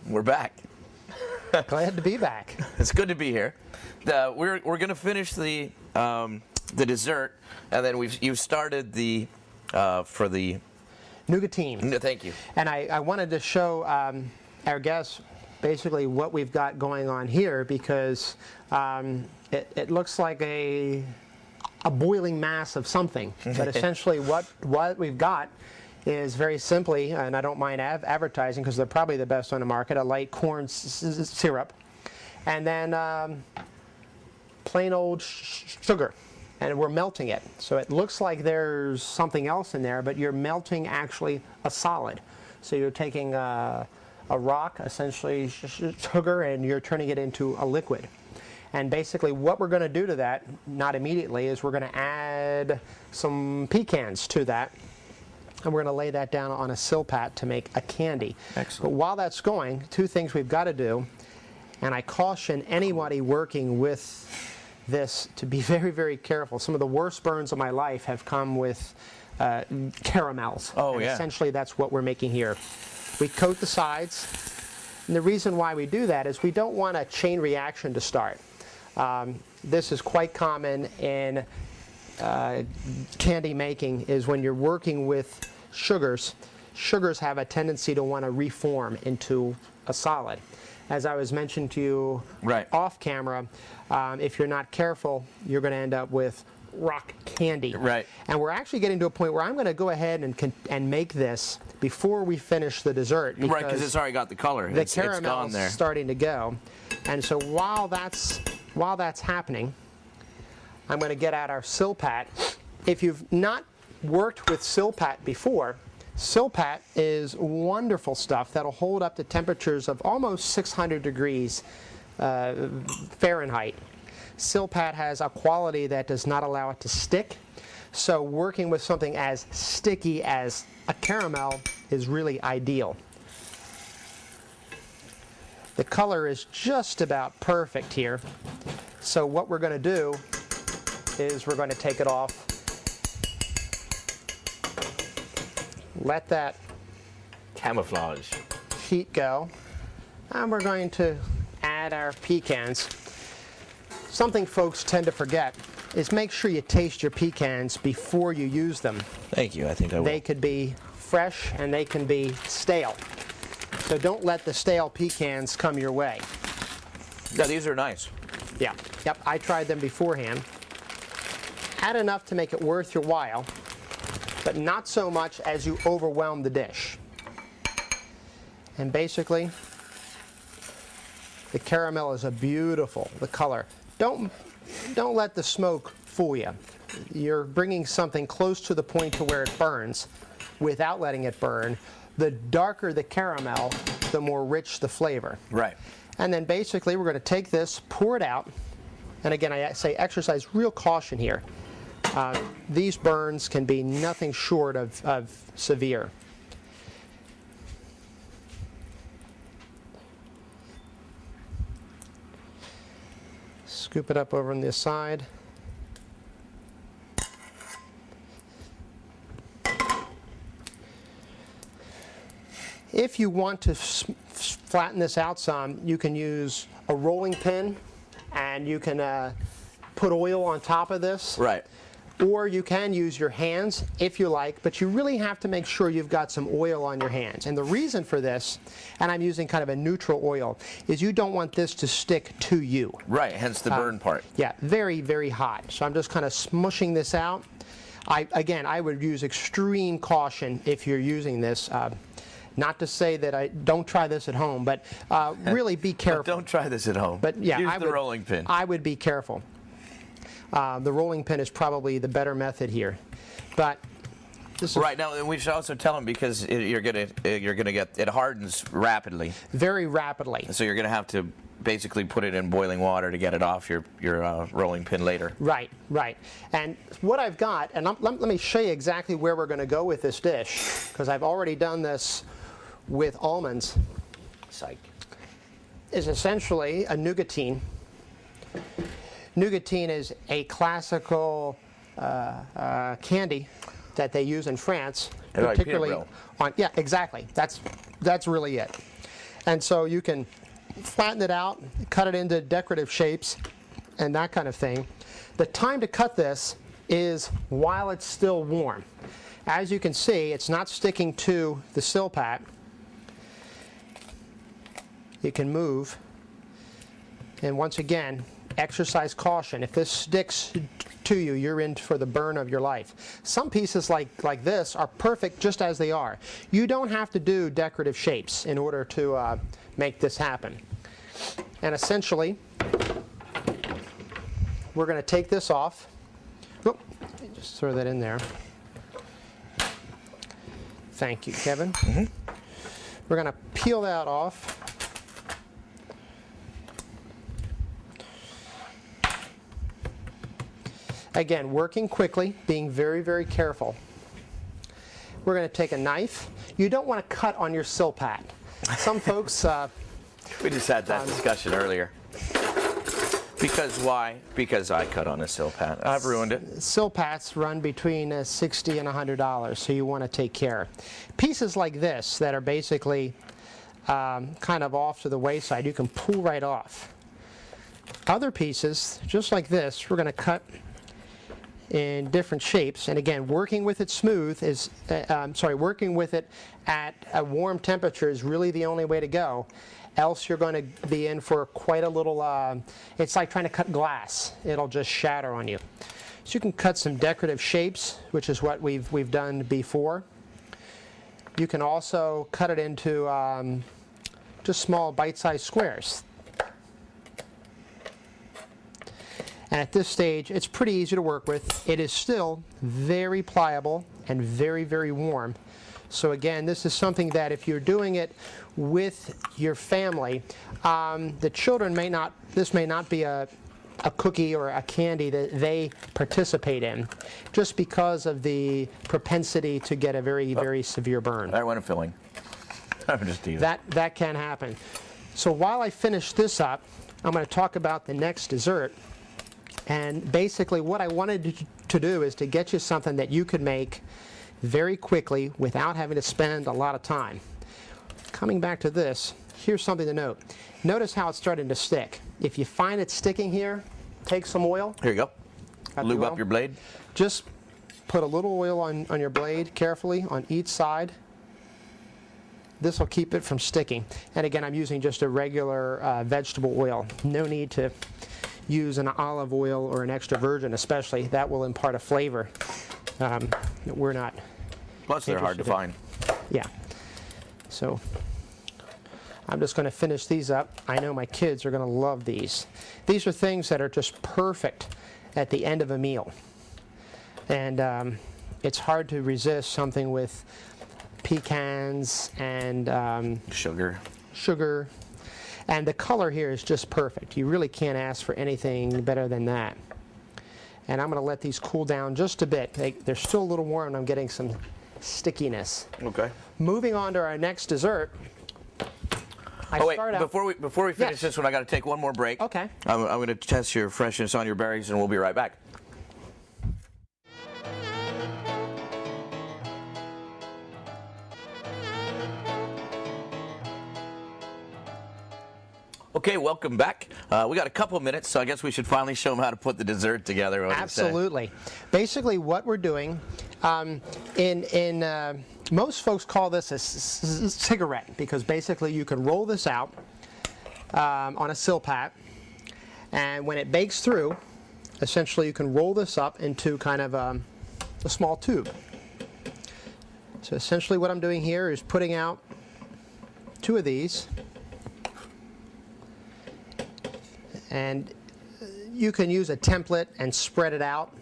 We're back. Glad to be back. It's good to be here. We're going to finish the dessert, and then you've started the for the Nougatine. No, thank you. And I wanted to show our guests basically what we've got going on here, because it looks like a boiling mass of something. But essentially what we've got is very simply, and I don't mind advertising because they're probably the best on the market, a light corn syrup, and then plain old sugar, and we're melting it. So it looks like there's something else in there, but you're melting actually a solid. So you're taking a rock, essentially sugar, and you're turning it into a liquid. And basically what we're going to do to that, not immediately, is we're going to add some pecans to that. And we're going to lay that down on a silpat to make a candy. Excellent. But while that's going, two things we've got to do, and I caution anybody working with this to be very, very careful. Some of the worst burns of my life have come with caramels. Oh, and yeah. essentially that's what we're making here. We coat the sides, and the reason why we do that is we don't want a chain reaction to start. This is quite common in candy making, is when you're working with sugars have a tendency to want to reform into a solid. As I was mentioning to you off camera, if you're not careful, you're going to end up with rock candy. Right. And we're actually getting to a point where I'm going to go ahead and make this before we finish the dessert. Right, because it's already got the color. The it's caramel's gone there. starting to go. And so while that's happening, I'm going to get out our silpat. If you've not worked with silpat before, silpat is wonderful stuff that'll hold up to temperatures of almost 600 degrees Fahrenheit. Silpat has a quality that does not allow it to stick, so working with something as sticky as a caramel is really ideal. The color is just about perfect here, so what we're going to do is we're going to take it off, let that Camouflage. heat go, and we're going to add our pecans. Something folks tend to forget is make sure you taste your pecans before you use them. Thank you. I think I will. They could be fresh and they can be stale. So don't let the stale pecans come your way. Yeah, these are nice. Yeah. Yep, I tried them beforehand. Add enough to make it worth your while, but not so much as you overwhelm the dish. And basically, the caramel is the color. Don't let the smoke fool you. You're bringing something close to the point to where it burns without letting it burn. The darker the caramel, the more rich the flavor. Right. And then basically we're going to take this, pour it out, and again I say exercise real caution here. These burns can be nothing short of severe. Scoop it up over on this side. If you want to flatten this out some, you can use a rolling pin, and you can put oil on top of this. Right. Or you can use your hands if you like, but you really have to make sure you've got some oil on your hands. And the reason for this, and I'm using kind of a neutral oil, is you don't want this to stick to you. Right, hence the burn part. Yeah, very, very hot. So I'm just kind of smushing this out. Again, I would use extreme caution if you're using this. Not to say that I don't try this at home, but really be careful. But don't try this at home. But yeah, use the rolling pin. I would be careful. The rolling pin is probably the better method here, but this is right now. And we should also tell them, because you're gonna get it hardens rapidly. Very rapidly. So you're gonna have to basically put it in boiling water to get it off your rolling pin later. Right, right. And what I've got, and let me show you exactly where we're going to go with this dish, because I've already done this with almonds. Psych. Is essentially a nougatine. Nougatine is a classical candy that they use in France, particularly like on. Yeah, exactly. That's really it. And so you can flatten it out, cut it into decorative shapes, and that kind of thing. The time to cut this is while it's still warm. As you can see, it's not sticking to the silpat. You can move, and once again, exercise caution. If this sticks to you, you're in for the burn of your life. Some pieces like this are perfect just as they are. You don't have to do decorative shapes in order to make this happen. And essentially, we're going to take this off. Oh, just throw that in there. Thank you, Kevin. Mm-hmm. We're going to peel that off. Again, working quickly, being very, very careful. We're going to take a knife. You don't want to cut on your silpat. Some folks... we just had that discussion earlier. Because why? Because I cut on a silpat. I've ruined it. Silpats run between $60 and $100, so you want to take care. Pieces like this that are basically kind of off to the wayside, you can pull right off. Other pieces, just like this, we're going to cut in different shapes, and again, working with it smooth is, working with it at a warm temperature is really the only way to go. Else you're going to be in for quite a little, it's like trying to cut glass. It'll just shatter on you. So you can cut some decorative shapes, which is what we've done before. You can also cut it into just small bite-sized squares. And at this stage, it's pretty easy to work with. It is still very pliable and very, very warm. So again, this is something that if you're doing it with your family, the children this may not be a cookie or a candy that they participate in, just because of the propensity to get a very, very severe burn. I want a filling. I'm just teasing. That can happen. So while I finish this up, I'm going to talk about the next dessert. And basically what I wanted to do is to get you something that you could make very quickly without having to spend a lot of time. Coming back to this, here's something to note. Notice how it's starting to stick. If you find it sticking here, take some oil. Here you go. Lube up your blade. Just put a little oil on your blade carefully on each side. This will keep it from sticking. And again, I'm using just a regular vegetable oil. No need to use an olive oil or an extra virgin especially. That will impart a flavor that we're not. Plus they're hard to find. Yeah. So I'm just going to finish these up. I know my kids are going to love these. These are things that are just perfect at the end of a meal. And it's hard to resist something with pecans and sugar. And the color here is just perfect. You really can't ask for anything better than that. And I'm going to let these cool down just a bit. They're still a little warm and I'm getting some stickiness. Okay. Moving on to our next dessert. Before we finish this one, I got to take one more break. Okay. I'm going to test your freshness on your berries and we'll be right back. Okay, welcome back. We got a couple minutes, so I guess we should finally show them how to put the dessert together. Absolutely. Basically, what we're doing, most folks call this a cigarette because basically you can roll this out on a silpat, and when it bakes through, essentially you can roll this up into kind of a small tube. So essentially what I'm doing here is putting out 2 of these. And you can use a template and spread it out.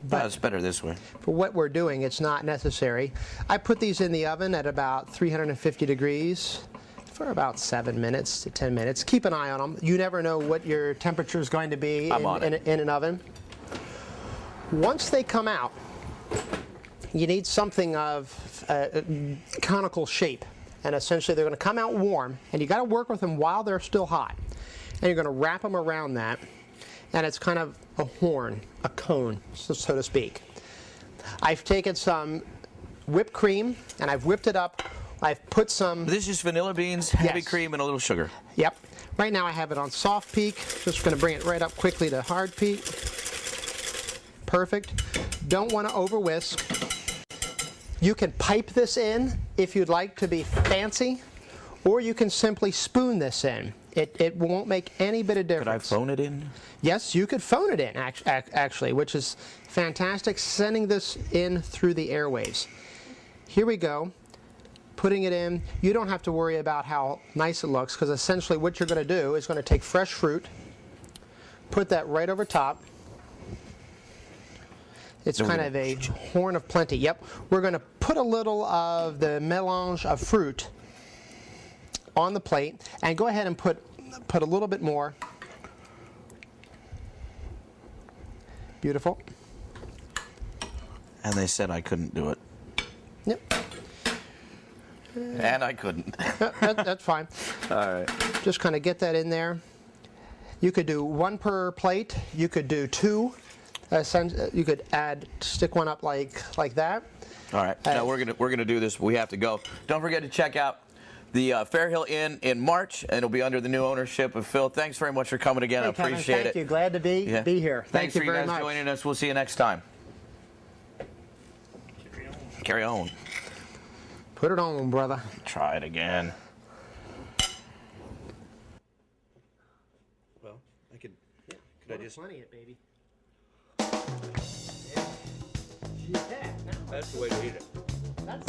But it's better this way. For what we're doing, it's not necessary. I put these in the oven at about 350 degrees for about 7 minutes to 10 minutes. Keep an eye on them. You never know what your temperature is going to be in an oven. Once they come out, you need something of a conical shape. And essentially they're going to come out warm, and you got to work with them while they're still hot. And you're going to wrap them around that, and it's kind of a horn, a cone, so to speak. I've taken some whipped cream, and I've whipped it up I've put some. This is vanilla beans, heavy Yes. cream, and a little sugar. Yep. Right now I have it on soft peak. Just going to bring it right up quickly to hard peak. Perfect. Don't want to over whisk. You can pipe this in if you'd like to be fancy, or you can simply spoon this in. It won't make any bit of difference. Could I phone it in? Yes, you could phone it in, actually, which is fantastic, sending this in through the airwaves. Here we go. Putting it in. You don't have to worry about how nice it looks, because essentially what you're going to do is going to take fresh fruit, put that right over top. It's kind of a horn of plenty. Yep. We're going to put a little of the mélange of fruit on the plate, and go ahead and put a little bit more. Beautiful. And they said I couldn't do it. Yep. And I couldn't. That's fine. All right. Just kind of get that in there. You could do one per plate. You could do two. You could stick one up like that. All right. Now we're gonna do this. We have to go. Don't forget to check out the Fairhill Inn in March, and it'll be under the new ownership of Phil. Thanks very much for coming again. Hey, I appreciate Kevin, thank it. you. Glad to be here. Thanks Thank you for very you guys much. joining us. We'll see you next time. Carry on. Put it on, brother. Try it again. Well, I could. Yeah, could I just? Plenty it, baby. That's the way to eat it. That's